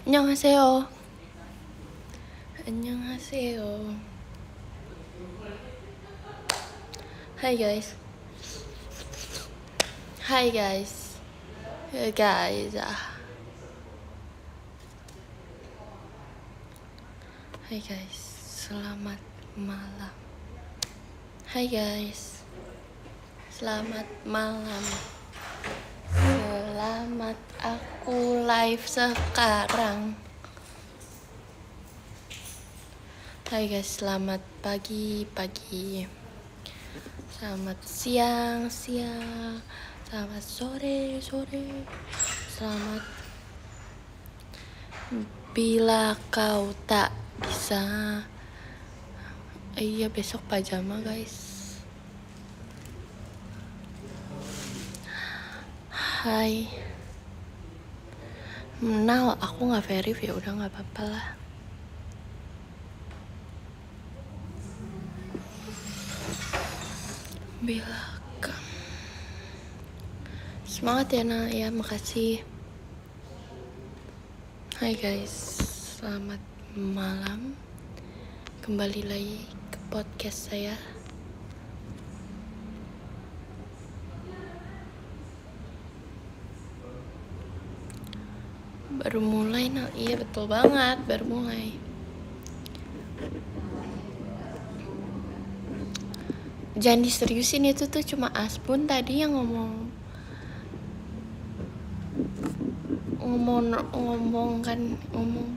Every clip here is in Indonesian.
안녕하세요. 안녕하세요. Hi guys. Hi guys. Hey guys. Hai guys. Selamat malam. Hai guys. Selamat malam. Selamat aku live sekarang. Hai guys, selamat pagi. Selamat siang. Selamat sore. Selamat bila kau tak bisa. Iya, besok pajama guys. Hai. Menal, aku nggak verif ya udah nggak apa-apa lah. Bilaka. Semangat ya Nal ya, makasih. Hai guys, selamat malam. Kembali lagi ke podcast saya. Baru mulai Nal, iya betul banget, baru mulai. Jangan diseriusin, itu tuh cuma Asbun tadi yang ngomong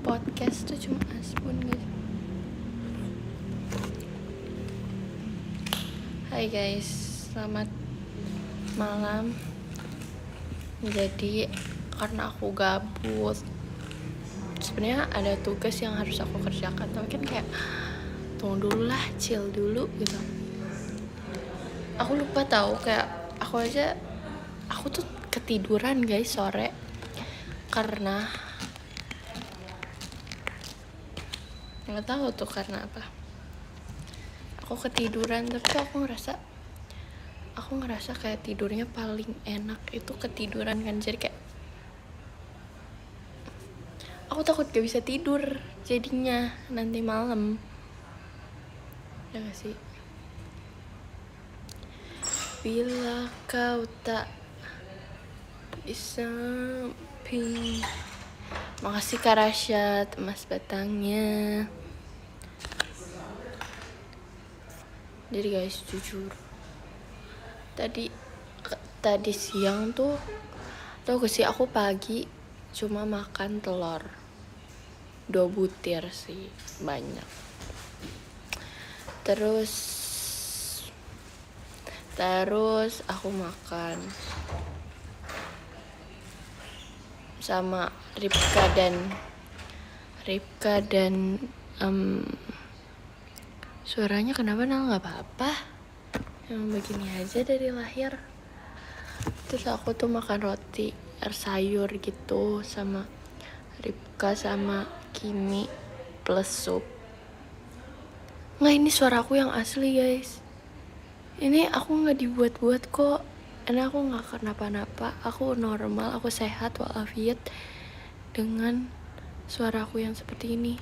podcast tuh cuma Asbun guys. Hai guys, selamat malam. Jadi karena aku gabut, sebenarnya ada tugas yang harus aku kerjakan, tapi kan kayak tunggu dulu lah, chill dulu gitu. Aku lupa tahu, kayak aku tuh ketiduran guys sore karena nggak tahu tuh karena apa. Aku ketiduran, tapi aku ngerasa kayak tidurnya paling enak itu ketiduran kan. Jadi kayak aku takut gak bisa tidur jadinya nanti malam. Ya gak sih? Bila kau tak bisa makasih Kak Rasyad, Mas Batangnya. Jadi guys, jujur tadi siang tuh tau gak sih, aku pagi cuma makan telur 2 butir sih, banyak. Terus aku makan sama Ripka dan suaranya kenapa Nal? Nggak apa-apa, emang begini aja dari lahir. Terus aku tuh makan roti sayur gitu sama Ripka sama Kimi plus sup. Nggak, ini suaraku yang asli guys. Ini aku nggak dibuat-buat kok. Ini aku nggak kenapa-napa. Aku normal, aku sehat walafiat dengan suaraku yang seperti ini.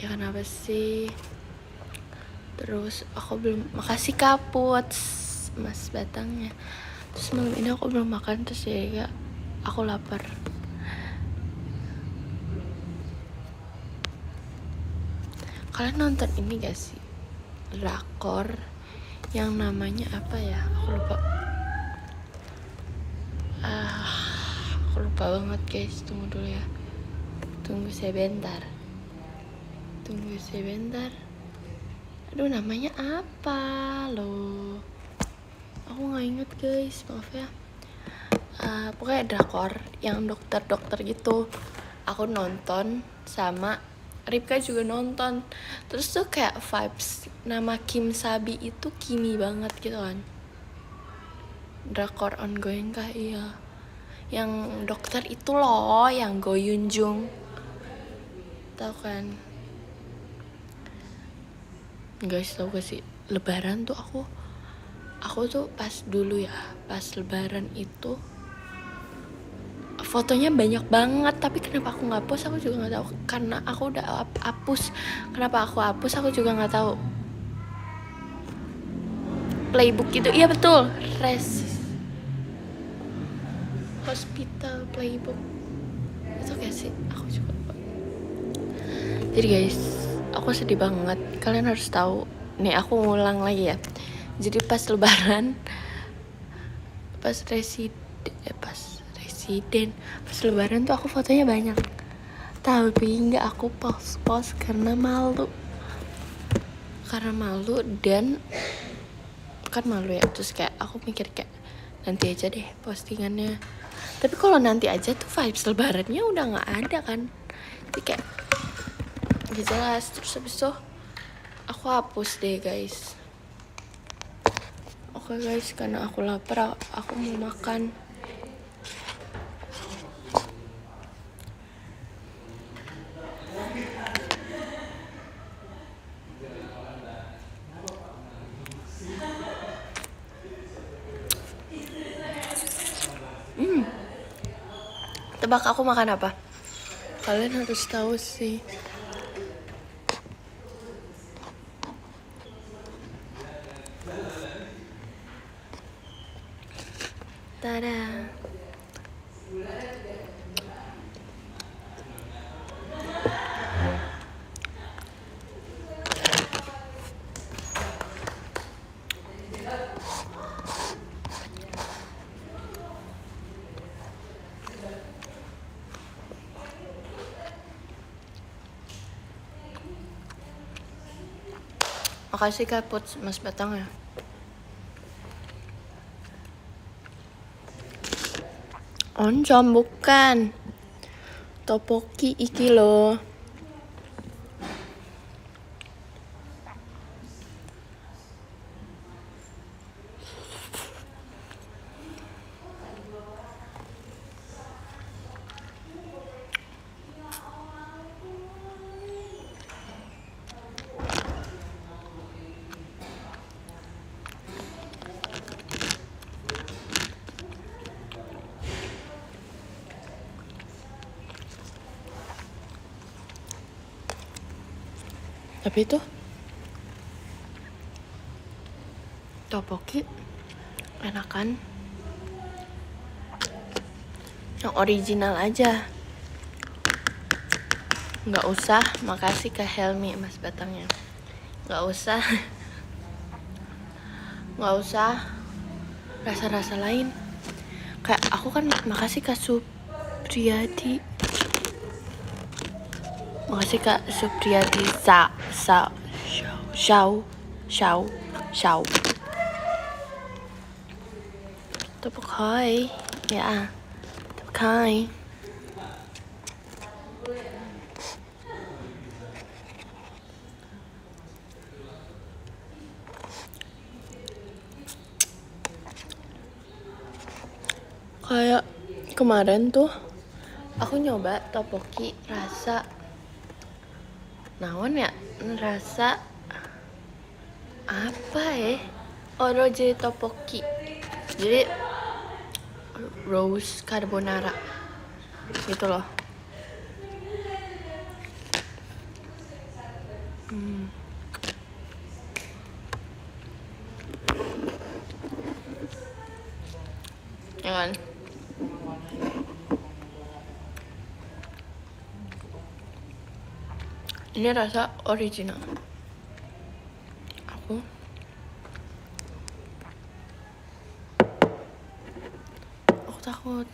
Ya kenapa sih? Terus aku belum, makasih Kaput Mas Batangnya. Terus malam ini aku belum makan, terus ya aku lapar. Kalian nonton ini gak sih, drakor yang namanya apa ya, aku lupa banget guys. Tunggu dulu ya, tunggu sebentar. Aduh, namanya apa loh, aku gak inget guys, maaf ya. Pokoknya drakor yang dokter gitu. Aku nonton sama Ripka juga nonton. Terus tuh kayak vibes nama Kim Sabi itu Kimi banget gitu kan. Drakor ongoing kah? Iya, yang dokter itu loh, yang Go Yoon Jung, tau kan guys? Tau gak sih, lebaran tuh aku tuh pas lebaran itu fotonya banyak banget, tapi kenapa aku nggak post aku juga nggak tahu. Karena aku udah hapus. Kenapa aku hapus aku juga nggak tahu. Playbook gitu, iya betul, hospital playbook itu gak sih, aku juga lupa. Jadi guys, aku sedih banget, kalian harus tahu nih. Aku ngulang lagi ya. Jadi pas lebaran, pas lebaran tuh aku fotonya banyak, tapi nggak aku post karena malu. Dan kan malu ya. Terus kayak aku mikir kayak nanti aja deh postingannya. Tapi kalau nanti aja tuh vibes lebarannya udah nggak ada kan. Jadi kayak gak jelas. Terus habis itu aku hapus deh guys. Oke guys, karena aku lapar, aku mau makan. Tebak aku makan apa? Kalian harus tahu sih. Tada. Makasih Kak Put, Mas Batang ya. Oncom bukan. Topoki iki loh. Tapi itu topoki enakan yang original aja. Nggak usah, makasih ke Helmi Mas Batangnya. Nggak usah rasa-rasa lain. Kayak aku kan makasih Kak Supriyadi. Makasih Kak Supriyadi. Xiao. Tepuk hai. Ya. Tepuk hai. Kayak kemarin tuh aku nyoba topoki rasa naon ya, rasa apa ya, jadi topoki, jadi rose carbonara gitu loh. Ya kan, ini rasa original. Aku takut.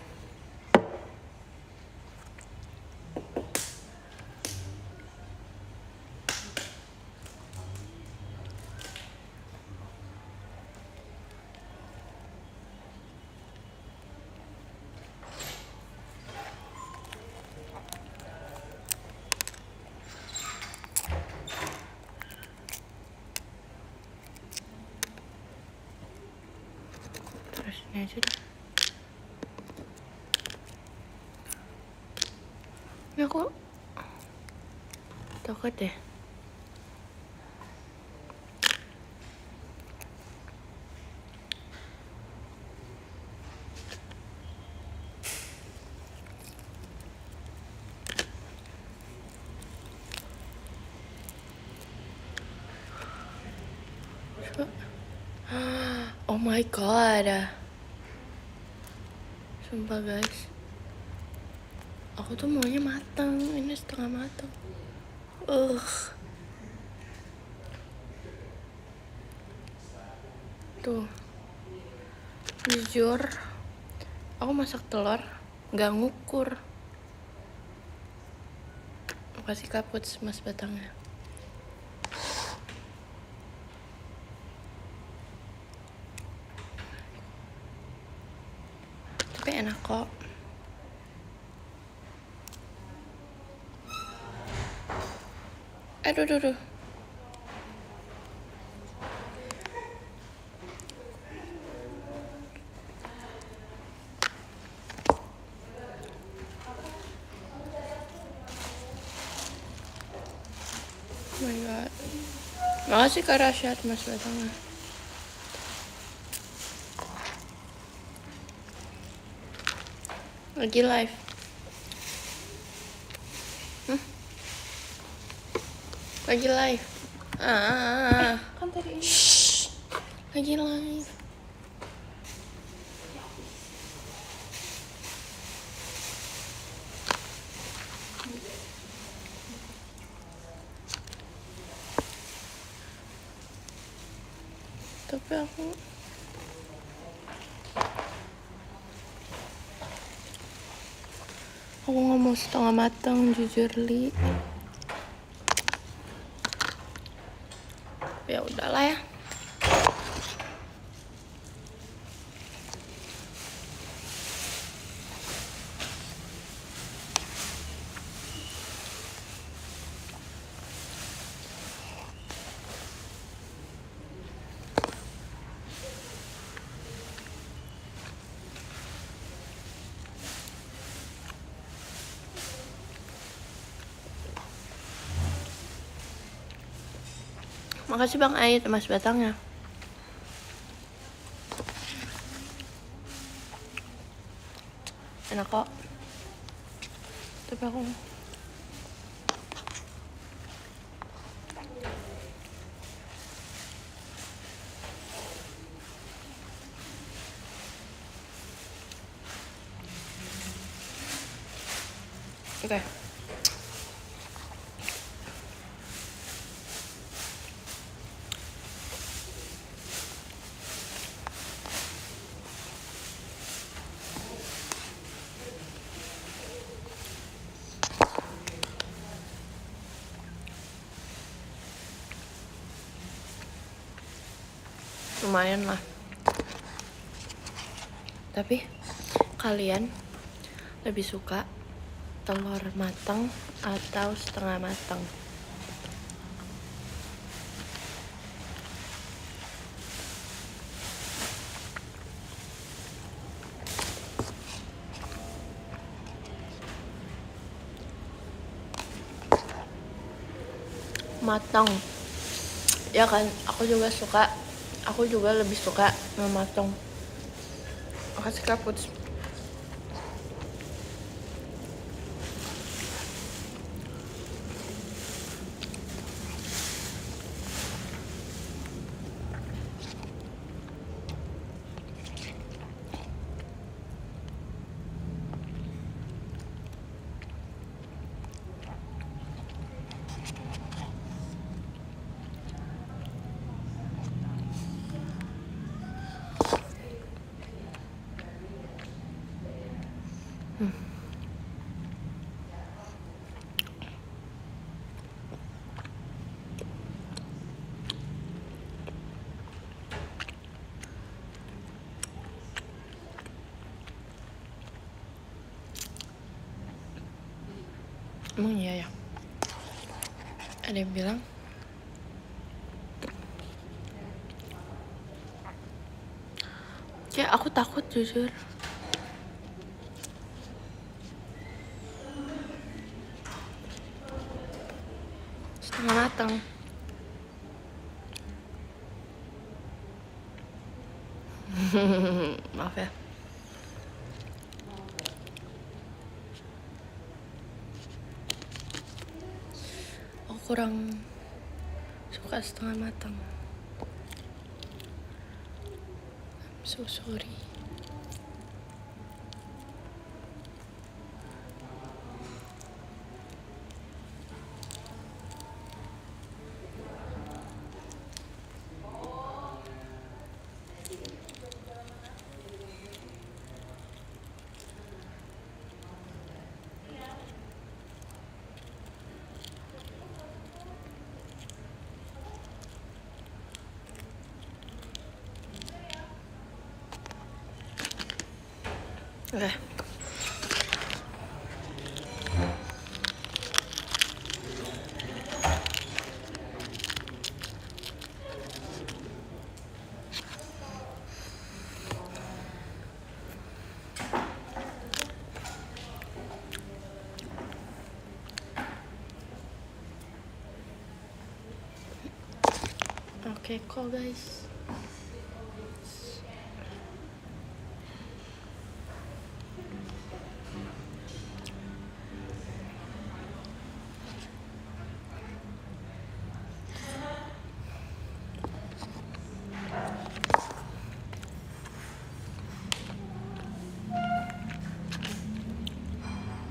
Terus ini aja deh. Ini aku takut deh. Oh my god. Sumpah guys, aku tuh maunya matang, ini setengah matang. Tuh, jujur aku masak telur nggak ngukur. Kasih kaput mas batangnya. Tapi enak kok. Aduh. Oh my god. Makasih Kak Rasyad mas batangnya. Lagi live. Lagi live. Kan tadi ini. Lagi live. Tapi aku nggak mau setengah matang jujur Li. Ya udahlah ya. Makasih Bang Ait mas batangnya. Enak kok. Tapi aku oke. Lumayan lah. Tapi kalian lebih suka telur matang atau setengah matang? Matang ya kan, aku juga lebih suka matang. Kasih kaput. Emang iya ya? Ada yang bilang kayak aku takut jujur. Setengah matang. Maaf ya. Aku kurang suka setengah matang. So sorry. Oke. Oke kok guys.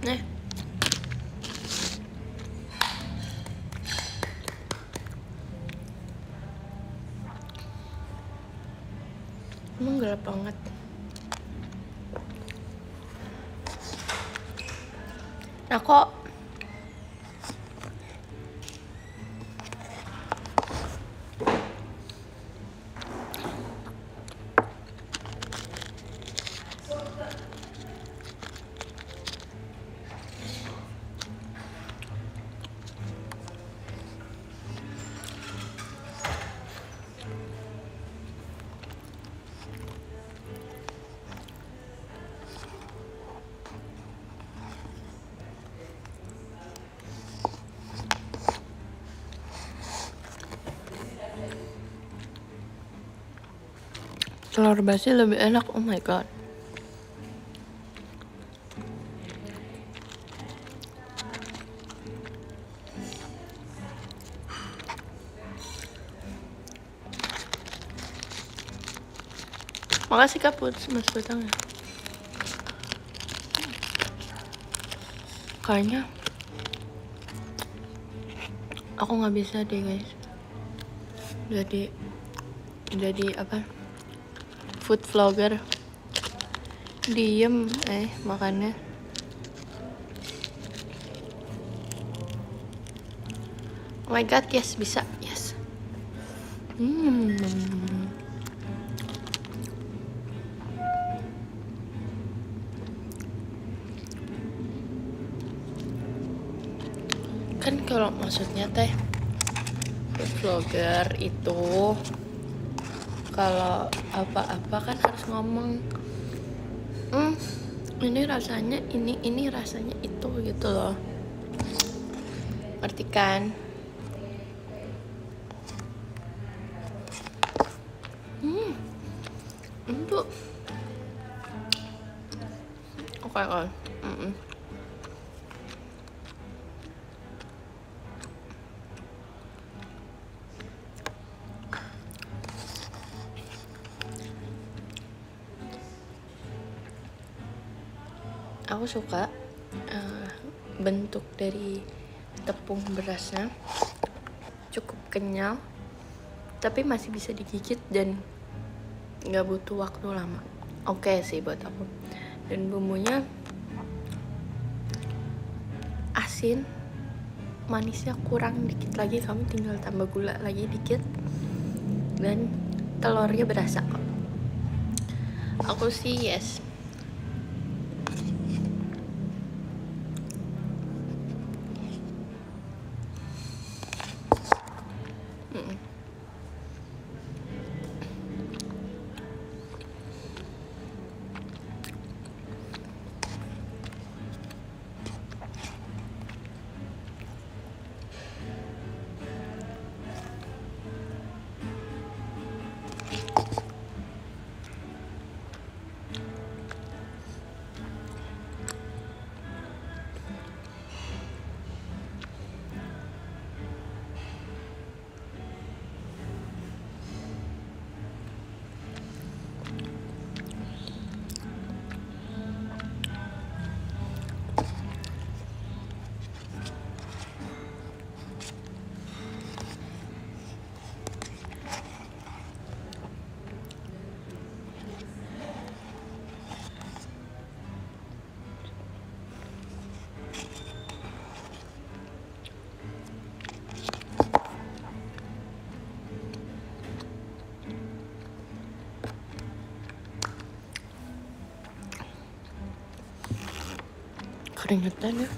Nih. Emang gelap banget. Nah kok telur basi lebih enak, oh my god. Makasih Kak Put, mas Betang ya. Kayaknya aku nggak bisa deh guys. Jadi apa? Food vlogger. Diem makannya. Oh my god, yes bisa, yes. Kan kalau maksudnya teh food vlogger itu kalau apa-apa kan harus ngomong ini rasanya ini rasanya itu gitu loh, ngerti kan? Itu oke kan. Aku suka bentuk dari tepung berasnya cukup kenyal, tapi masih bisa digigit dan nggak butuh waktu lama. Oke sih buat aku. Dan bumbunya asin, manisnya kurang dikit lagi, kamu tinggal tambah gula lagi dikit, dan telurnya berasa kok. Aku sih yes. keringetan ya.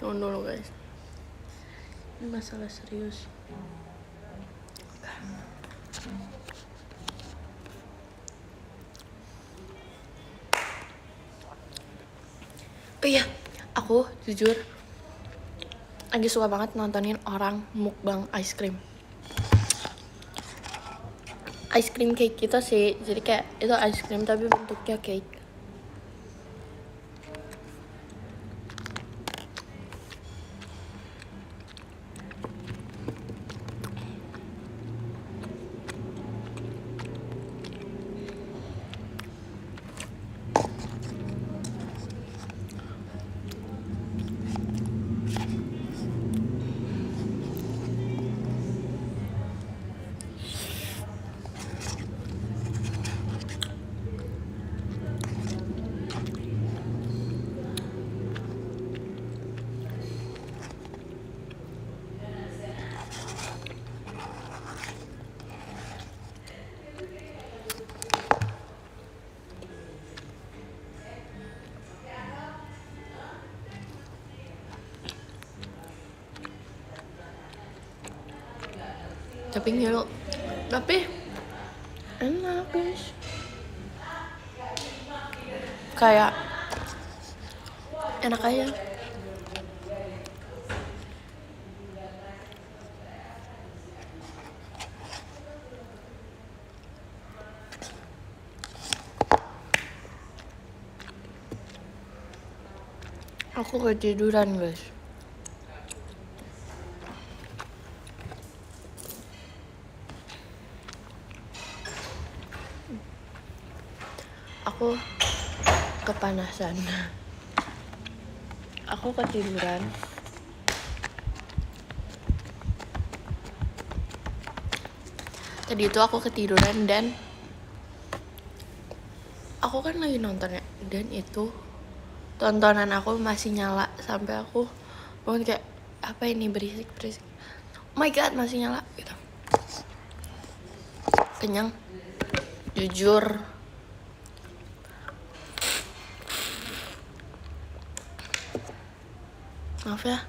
Tunggu dulu guys, ini masalah serius. Oh iya, aku jujur lagi suka banget nontonin orang mukbang ice cream. Ice cream cake gitu sih, jadi kayak itu ice cream tapi bentuknya cake. Tapi ngilu, tapi enak guys. Kayak enak aja. Aku ketiduran guys. Aku kepanasan. Aku ketiduran. Tadi itu aku ketiduran dan aku kan lagi nonton ya, dan itu tontonan aku masih nyala sampai aku bangun kayak apa ini, berisik. Oh my god, masih nyala gitu. Kenyang, jujur. Maaf ya.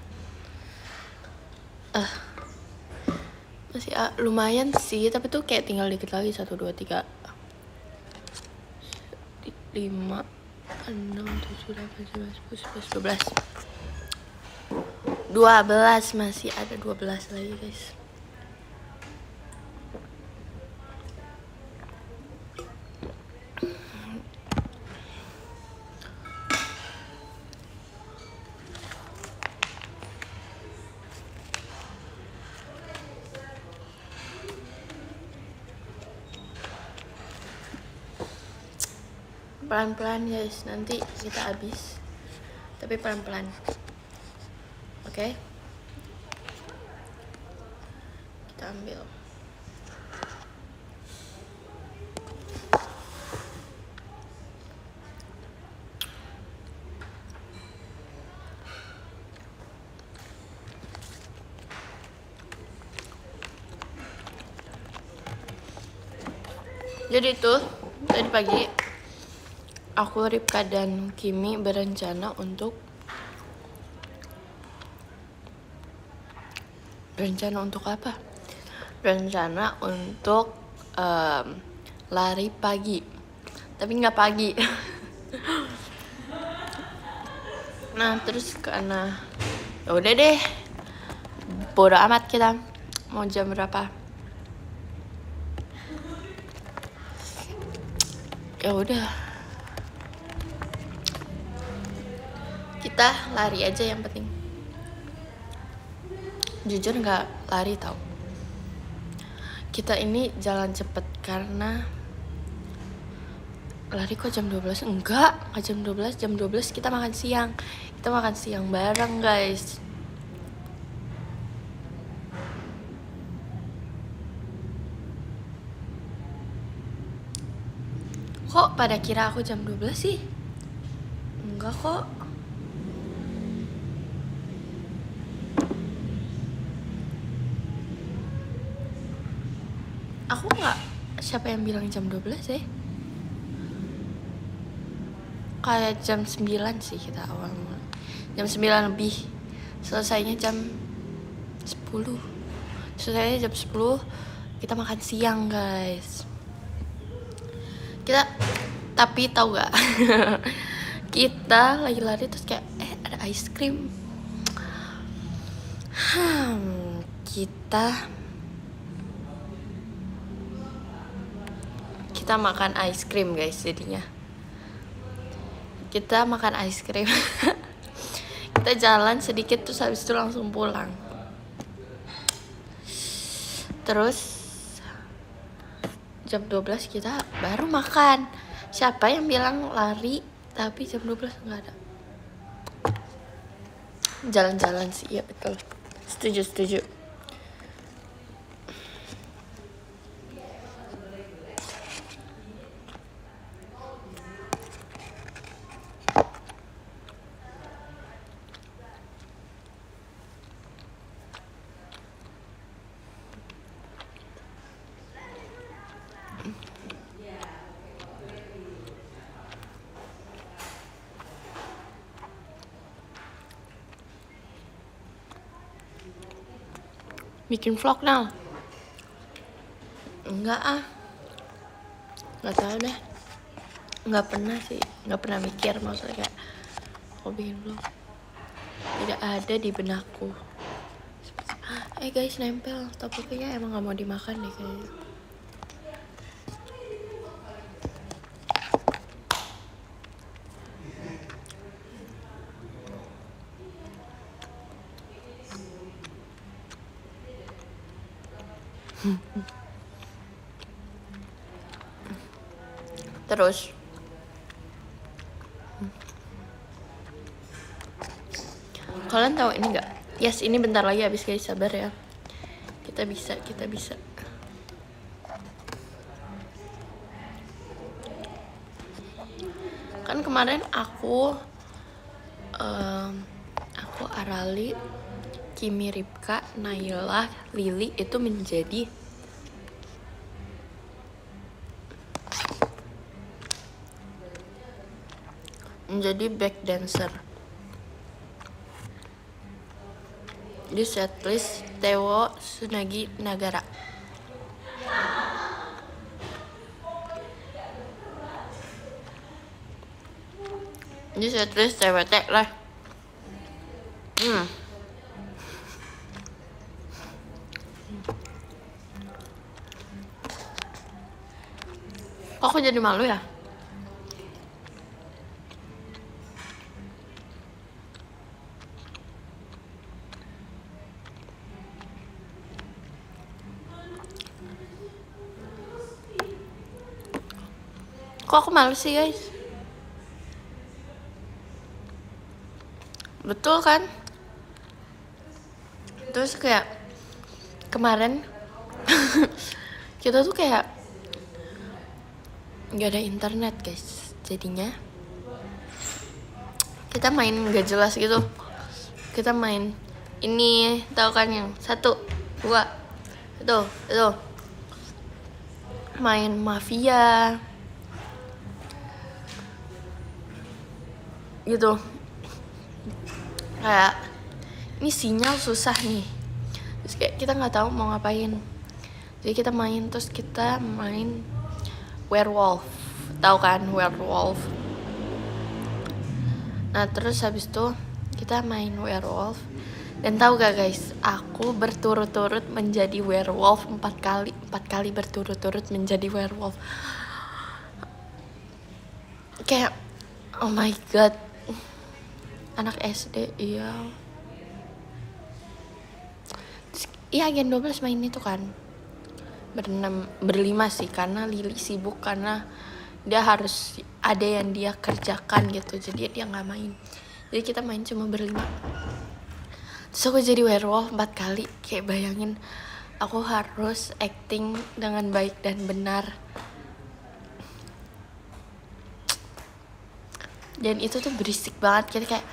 Masih lumayan sih, tapi tuh kayak tinggal dikit lagi. 1, 2, 3, 5, 6, 7, 8, 9, 10, 11, 12. Masih ada 12 lagi guys. Pelan-pelan guys, nanti kita habis. Tapi pelan-pelan. Oke? Kita ambil. Jadi tuh tadi pagi aku, Ripka, dan Kimi berencana untuk apa? Berencana untuk lari pagi, tapi nggak pagi. Nah terus karena ya udah deh, bodo amat kita mau jam berapa. Ya udah, kita lari aja yang penting. Jujur nggak lari tau. Kita ini jalan cepet karena lari kok jam 12? Enggak jam 12. Jam 12 kita makan siang. Kita makan siang bareng guys. Kok pada kira aku jam 12 sih? Enggak kok. Aku nggak, siapa yang bilang jam 12 ya? Kayak jam 9 sih kita awal mulai. Jam 9 lebih. Selesainya jam 10. Selesainya jam 10. Kita makan siang, guys. Tapi tahu gak? Kita lagi lari terus kayak ada ice cream. Kita makan ice cream, guys. Jadinya kita makan ice cream. Kita jalan sedikit terus habis itu langsung pulang. Terus jam 12 kita baru makan. Siapa yang bilang lari tapi jam 12 nggak ada? Jalan-jalan sih, ya betul. Setuju. Bikin vlog Nal? Enggak ah, nggak tahu deh, nggak pernah mikir maksudnya kayak aku bikin vlog, tidak ada di benakku. Guys, nempel tapi kayaknya emang nggak mau dimakan deh kayaknya. Terus kalian tahu ini nggak? Yes, ini bentar lagi habis, guys, sabar ya. Kita bisa. Kan kemarin aku Arali, Kimi, Ripka, Naila, Lili itu menjadi back dancer di setlist Tewo Sunagi Nagara. Di setlist TWT lah. Kok aku jadi malu ya? Kok aku malu sih, guys? Betul kan? Terus kayak kemarin kita tuh kayak nggak ada internet, guys. Jadinya kita main nggak jelas gitu. Kita main ini, tahu kan, yang 1, 2 itu main mafia gitu. Kayak ini sinyal susah nih, terus kayak kita nggak tahu mau ngapain, jadi kita main werewolf, tahu kan werewolf. Nah terus habis itu kita main werewolf, dan tahu gak, guys, aku berturut-turut menjadi werewolf 4 kali berturut-turut menjadi werewolf. Kayak oh my god, anak SD. Iya, Gen 12 main itu kan berlima sih, karena Lili sibuk karena dia harus ada yang dia kerjakan gitu, jadi dia nggak main. Jadi kita main cuma berlima. Terus aku jadi werewolf 4 kali. Kayak bayangin, aku harus acting dengan baik dan benar. Dan itu tuh berisik banget, kita kayak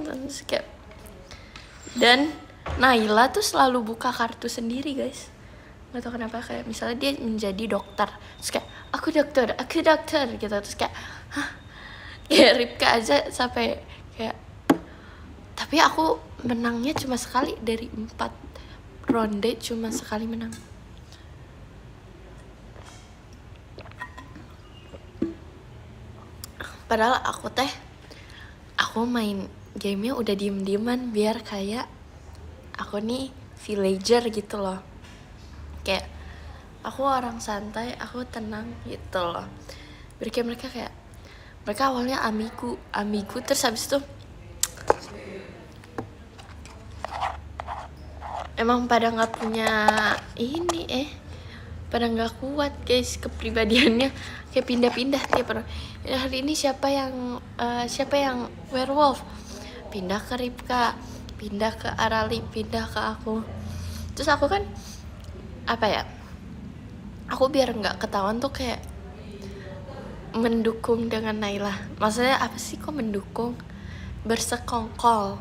terus kayak, dan Naila tuh selalu buka kartu sendiri, guys. nggak tahu kenapa kayak misalnya dia menjadi dokter, terus kayak aku dokter gitu, terus kayak hah, ya Ripka aja sampai kayak, tapi aku menangnya cuma sekali dari 4 ronde, cuma sekali menang. Padahal aku main gamenya udah diem-dieman biar kayak aku nih villager gitu loh, kayak aku orang santai, aku tenang gitu loh. Biar kayak mereka awalnya amigu terus habis itu emang pada nggak punya ini pada nggak kuat guys kepribadiannya, kayak pindah-pindah tiap orang. Hari ini siapa yang werewolf, pindah ke Ripka, pindah ke Arali, pindah ke aku. Terus aku kan apa ya, aku biar nggak ketahuan tuh kayak mendukung dengan Naila. Maksudnya apa sih kok mendukung, bersekongkol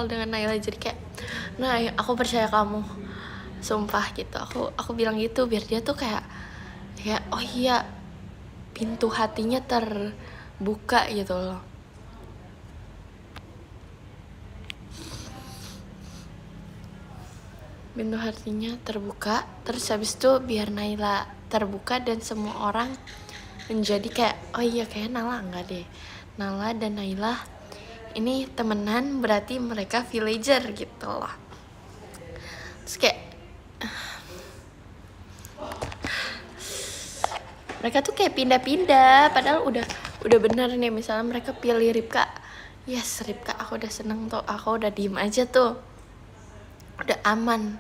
dengan Naila. Jadi kayak, nah aku percaya kamu, sumpah gitu. Aku bilang gitu biar dia tuh kayak oh iya, pintu hatinya terbuka gitu loh. Pintu hatinya terbuka, terus habis itu biar Naila terbuka dan semua orang menjadi kayak oh iya kayak Nala enggak deh, Nala dan Naila ini temenan berarti mereka villager gitu loh. Terus kayak mereka tuh kayak pindah-pindah, padahal udah bener nih. Misalnya mereka pilih Ripka, yes Ripka, aku udah seneng tuh, aku udah diem aja tuh, udah aman,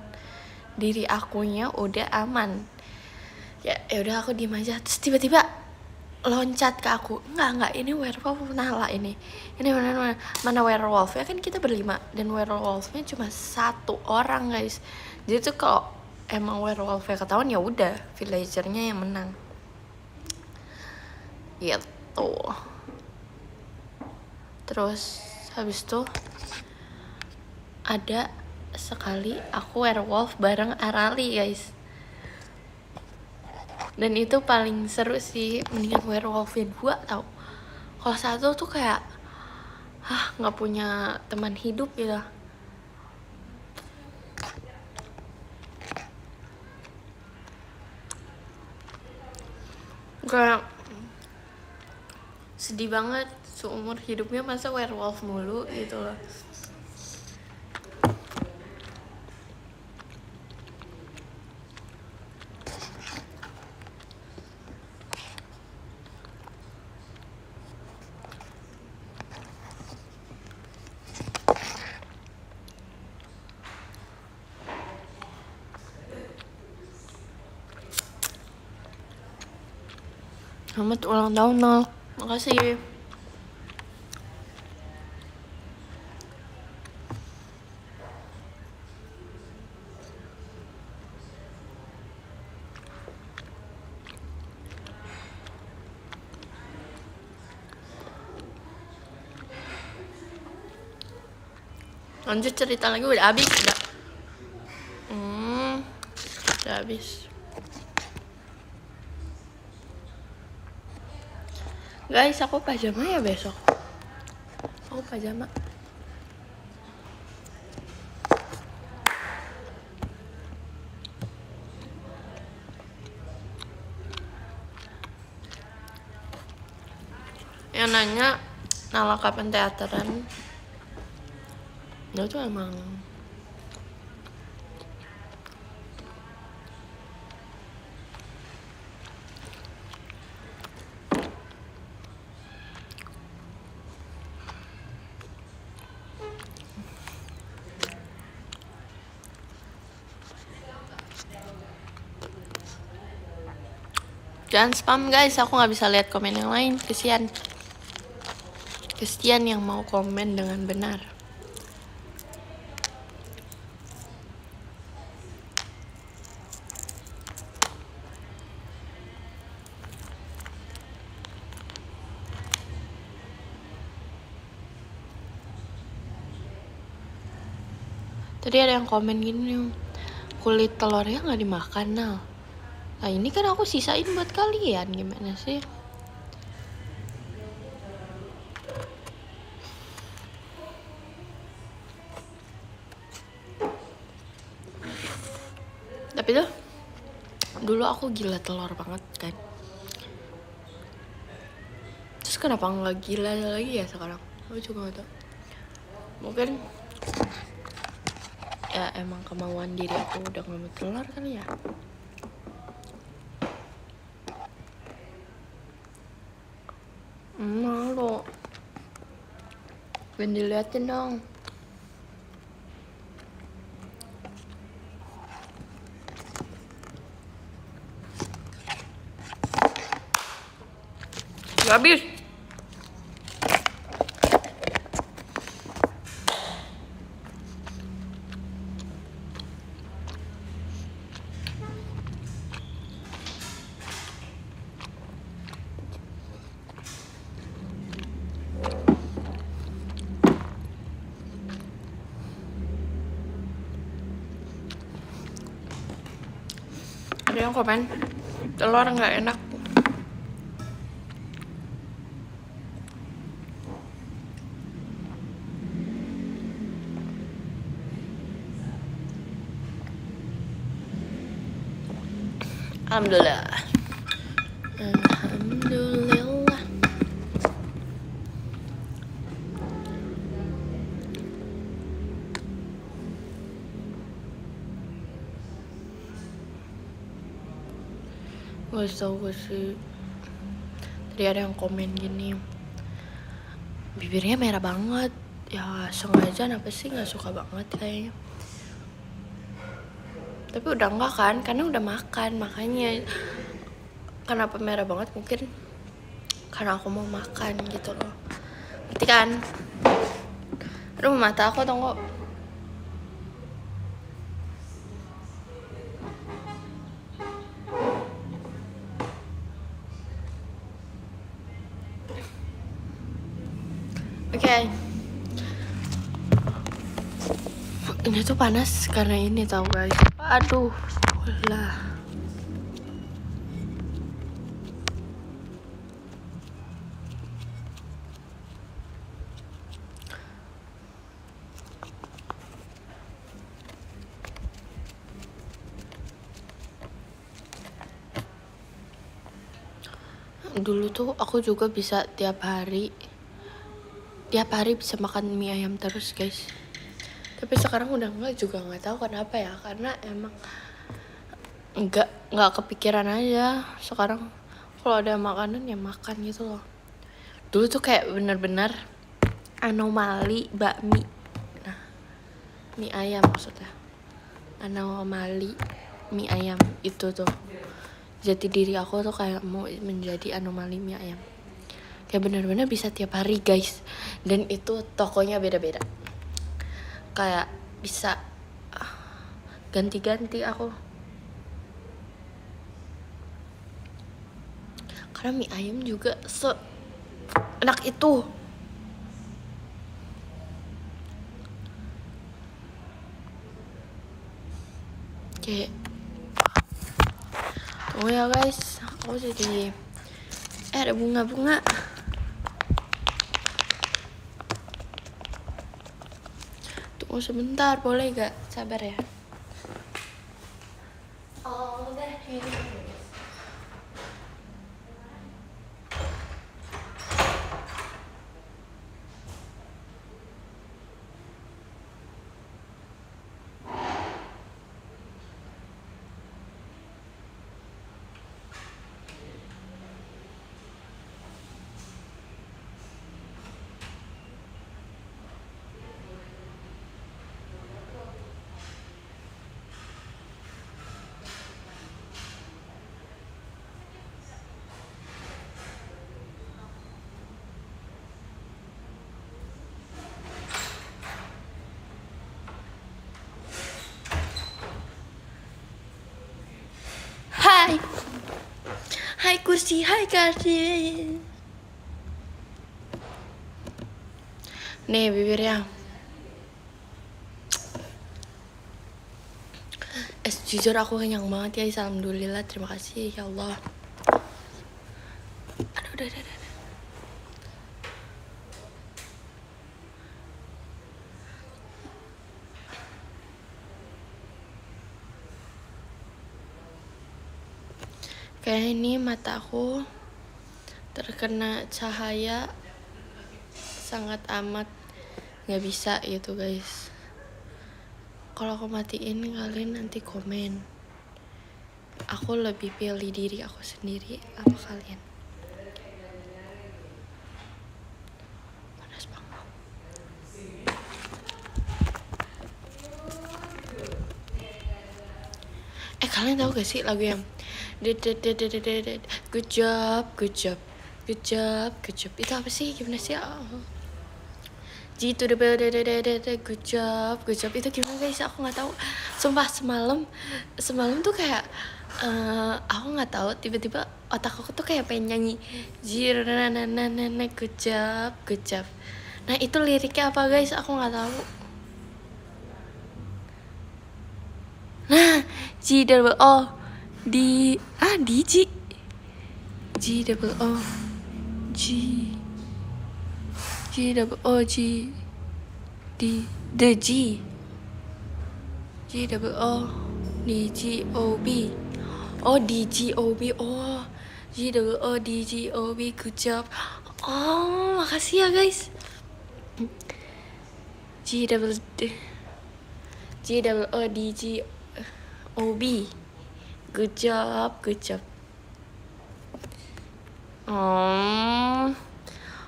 diri akunya udah aman, ya udah aku diem aja. Terus tiba-tiba loncat ke aku, enggak ini werewolf Nala, ini mana werewolf ya, kan kita berlima dan werewolfnya cuma 1 orang guys. Jadi tuh kalau emang werewolfnya ketahuan ya udah villagernya yang menang gitu. Terus habis itu ada sekali aku werewolf bareng Arali guys, dan itu paling seru sih. Mendingan werewolfnya 2 tau, kalau 1 tuh kayak nggak punya teman hidup gitu. Kayak sedih banget, seumur hidupnya masa werewolf mulu gitu loh. Selamat ulang tahun Nol, makasih. Lanjut cerita lagi, udah habis udah. Udah habis. Guys, aku pajama ya besok. Aku pajama. Yang nanya Nala kapan teateran, itu emang jangan spam guys, aku nggak bisa lihat komen yang lain. Kesian yang mau komen dengan benar. Tadi ada yang komen gini nih, kulit telurnya nggak dimakan, Nal. Nah ini kan aku sisain buat kalian, gimana sih? Tapi tuh dulu aku gila telur banget kan. Terus kenapa nggak gila lagi ya sekarang? Aku juga gak tau. Mungkin ya emang kemauan diri aku udah gak mau telur kali ya. Malu. Ben diliatin dong. Habis. Ada yang komen telur nggak enak. Alhamdulillah. Alhamdulillah. Gak tau gue sih. Tadi ada yang komen gini, bibirnya merah banget. Ya sengaja apa sih, nggak suka banget kayaknya. Tapi udah enggak kan, karena udah makan. Makanya kenapa merah banget, mungkin karena aku mau makan gitu loh. Ngerti kan? Aduh mata aku tunggu. Oke. Ini tuh panas karena ini tau guys. Aduh, lah. Dulu tuh aku juga bisa tiap hari bisa makan mie ayam terus guys. Tapi sekarang udah enggak, juga nggak tahu kenapa ya, karena emang nggak kepikiran aja. Sekarang kalau ada makanan ya makan gitu loh. Dulu tuh kayak bener-bener anomali bakmi. Nah, mie ayam maksudnya. Anomali mie ayam itu tuh. Jati diri aku tuh kayak mau menjadi anomali mie ayam. Kayak bener-bener bisa tiap hari guys. Dan itu tokonya beda-beda. Kayak bisa ganti-ganti aku. Karena mie ayam juga enak itu. Kayak tunggu ya guys, aku jadi ada bunga-bunga. Tunggu sebentar, boleh gak? Sabar ya. Oh, udah ini. Hai kursi, hai kursi. Nih bibirnya. Jujur aku kenyang banget guys, alhamdulillah, terima kasih ya Allah. Aduh, udah. Kayak ini mata aku terkena cahaya sangat amat, nggak bisa gitu guys. Kalau aku matiin kalian nanti komen. Aku lebih pilih diri aku sendiri apa kalian. Panas banget. Kalian tahu gak sih lagu yang good job itu apa sih, gimana sih? G to the good job itu gimana guys? Aku nggak tahu. Sumpah semalam tuh kayak aku nggak tahu, tiba-tiba otak aku tuh kayak pengen nyanyi good job. Nah itu liriknya apa guys? Aku nggak tahu. Nah G double O D G double O G double O G D the G double O D G O B D G O B G double O D G O B good job. Makasih ya guys. G double O D G O B good job.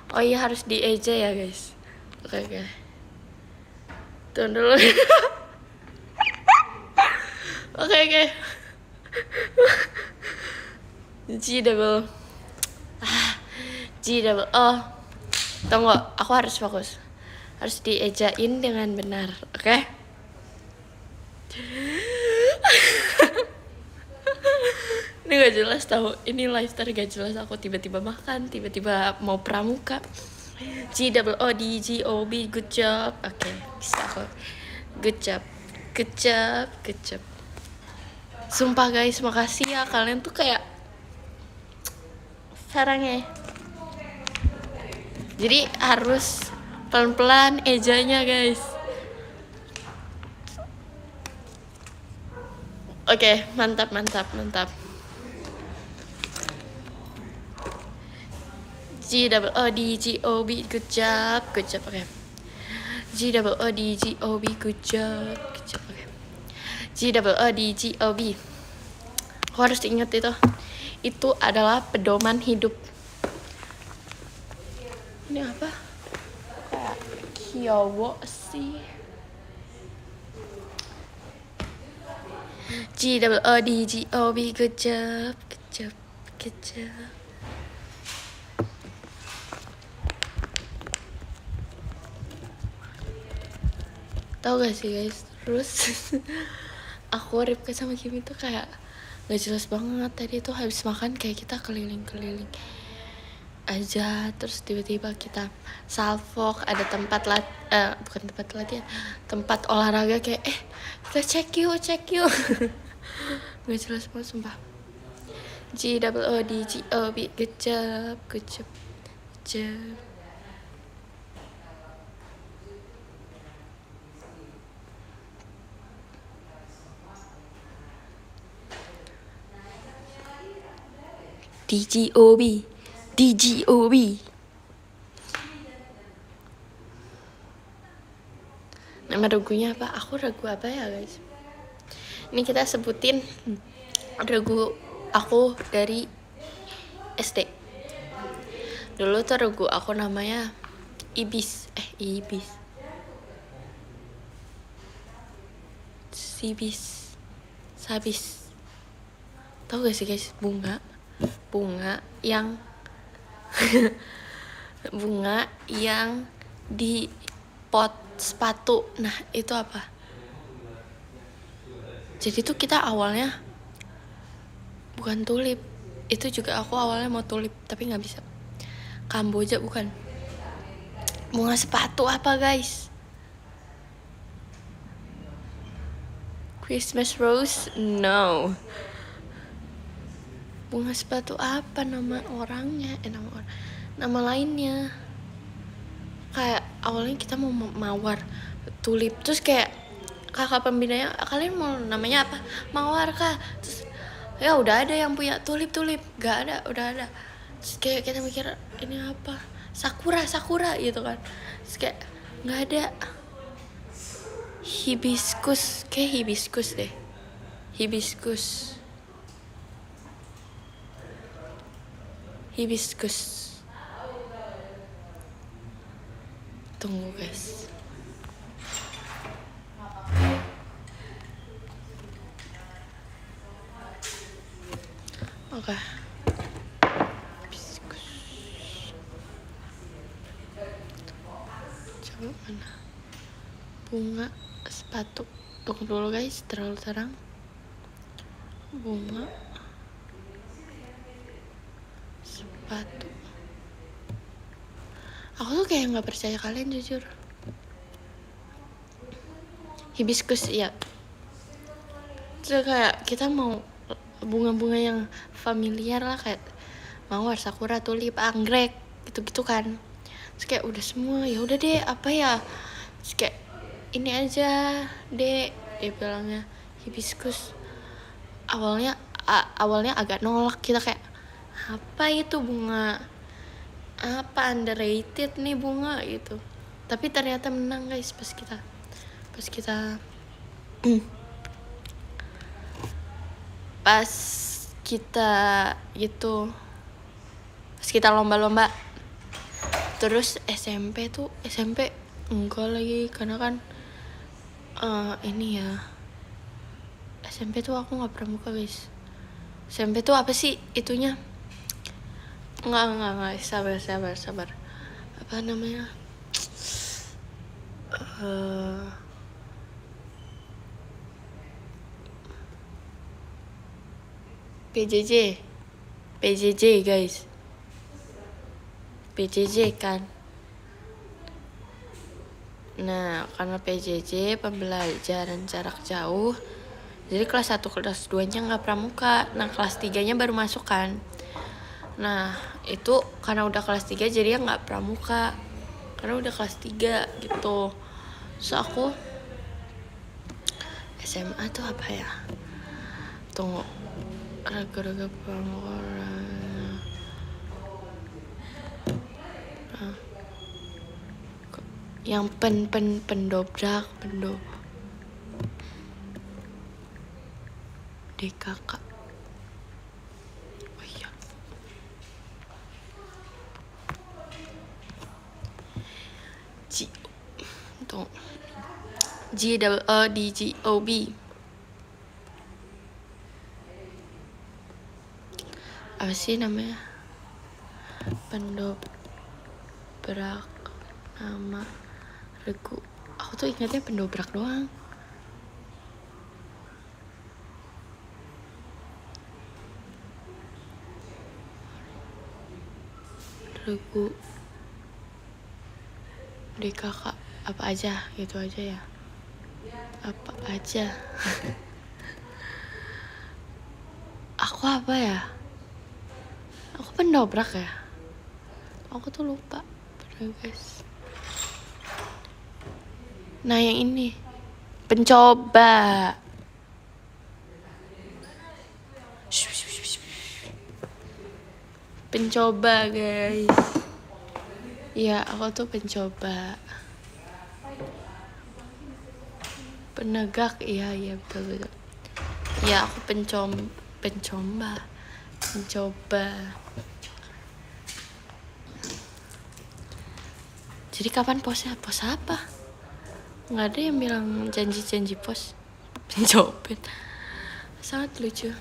Oh iya, harus dieja ya guys. Oke. Tunggu dulu. Oke. G double O. Tunggu, aku harus fokus. Harus diejain dengan benar, oke? Ini gak jelas tahu. Ini lifestyle gak jelas. Aku tiba-tiba makan, tiba-tiba mau pramuka. G double O D G O B good job. Oke, bisa aku. Good job. Sumpah guys, makasih ya, kalian tuh kayak sarang ya. Jadi harus pelan-pelan ejanya guys. Oke, mantap. G double O D G O B good job. Oke. G double O D G O B good job. Oke. G double O D G O B. Aku harus ingat itu. Itu adalah pedoman hidup. Ini apa? Kayak Kyowo sih. G double O D G O B good job. Tahu gak sih guys, terus aku Ripka sama Kimi tuh kayak gak jelas banget. Tadi tuh habis makan kayak kita keliling-keliling aja, terus tiba-tiba kita salfok, ada tempat bukan tempat latihan, tempat olahraga, kayak kita cek yuk gak jelas banget sumpah. G double O D G O B good job. D G O B. Nama lagunya apa? Aku ragu apa ya guys? Ini kita sebutin ragu aku dari SD. Dulu tuh ragu aku namanya Ibis. Sabis. Tahu gak sih guys, bunga yang bunga yang di pot sepatu. Nah itu apa? Jadi tuh kita awalnya bukan tulip. Itu juga aku awalnya mau tulip tapi nggak bisa. Kamboja bukan. Bunga sepatu apa guys? Christmas rose? No. Bunga sepatu apa nama orangnya? Nama lainnya. Kayak awalnya kita mau mawar, tulip, terus kayak kakak pembinanya, kalian mau namanya apa? Mawar kah? Terus ya udah ada yang punya tulip, gak ada, udah ada. Terus kayak kita mikir ini apa? Sakura gitu kan. Terus kayak nggak ada. Hibiscus, kayak hibiscus deh. Hibiscus. Tunggu guys. Oke. Hibiscus. Coba mana? Bunga sepatu. Tunggu dulu guys, terlalu terang. Bunga sepatu. Aku tuh kayak nggak percaya kalian jujur. Hibiscus ya. Terus kayak kita mau bunga-bunga yang familiar lah, kayak mawar, sakura, tulip, anggrek, gitu-gitu kan. Terus kayak udah semua, ya udah deh apa ya. Terus kayak ini aja deh, dia bilangnya hibiscus. Awalnya agak nolak, kita kayak apa itu bunga? Apa underrated nih bunga gitu. Tapi ternyata menang guys pas kita gitu, pas kita lomba-lomba. Terus SMP enggak lagi, karena kan ini ya, SMP tuh aku nggak pramuka guys. SMP tuh apa sih itunya? Nggak, sabar. Apa namanya? PJJ guys. PJJ kan. Nah, karena PJJ pembelajaran jarak jauh, jadi kelas 1 kelas 2-nya nggak pramuka. Nah, kelas 3-nya baru masuk kan. Nah, itu karena udah kelas 3 jadi nggak pramuka, karena udah kelas 3 gitu. So aku SMA tuh apa ya? Tunggu, raga-raga pramuka. Yang pendobrak DKK. Oh iya. GOB. Apa sih namanya? Pendobrak nama regu. Aku tuh ingatnya pendobrak doang. Regu DKK apa aja gitu aja ya. Apa aja. Aku apa ya? Aku pendobrak ya. Aku tuh lupa. Bener guys. Nah yang ini pencoba. Pencoba guys. Iya, aku tuh pencoba. Penegak, iya betul. Ya aku pencoba. Jadi kapan posnya? Pos apa? Nggak ada yang bilang janji pos. Pencopet. Sangat lucu.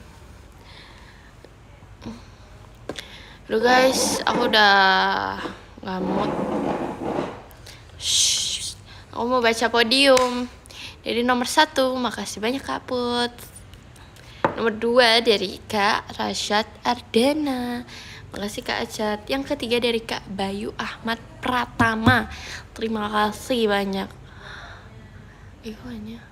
Lu guys, aku udah nggak mood. Aku mau baca podium. Dari nomor 1, makasih banyak Kak Put. Nomor 2 dari Kak Rashad Ardana. Makasih Kak Ajat. Yang ketiga dari Kak Bayu Ahmad Pratama. Terima kasih banyak. Banyak.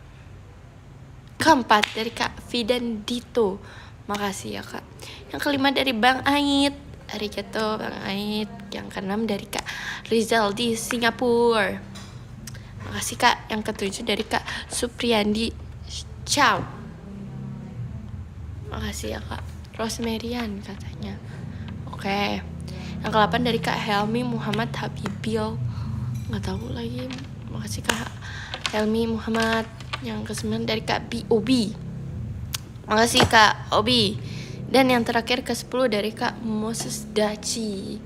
keempat dari Kak Fidan Dito, makasih ya Kak. Yang kelima dari Bang Ait, arigato Bang Ait. Yang keenam dari Kak Rizal di Singapura, makasih Kak. Yang ketujuh dari Kak Supriyandi, ciao, makasih ya Kak. Rosemarian katanya. Oke. Yang ke-8 dari Kak Helmi Muhammad Habibil, nggak tahu lagi, makasih Kak Helmi Muhammad. Yang ke-9 dari Kak B.O.B, makasih Kak Obi. Dan yang terakhir ke-10 dari Kak Moses Daci,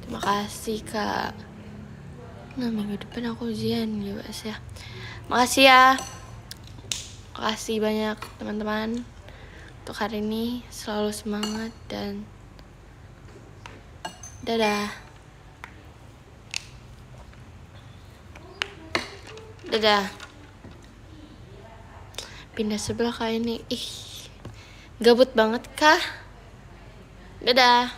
terima kasih Kak. Nah, minggu depan aku ujian ya guys ya. Makasih ya, makasih banyak teman-teman. Untuk hari ini selalu semangat dan dadah. Dadah. Pindah sebelah kayak ini. Ih, gabut banget kah? Dadah.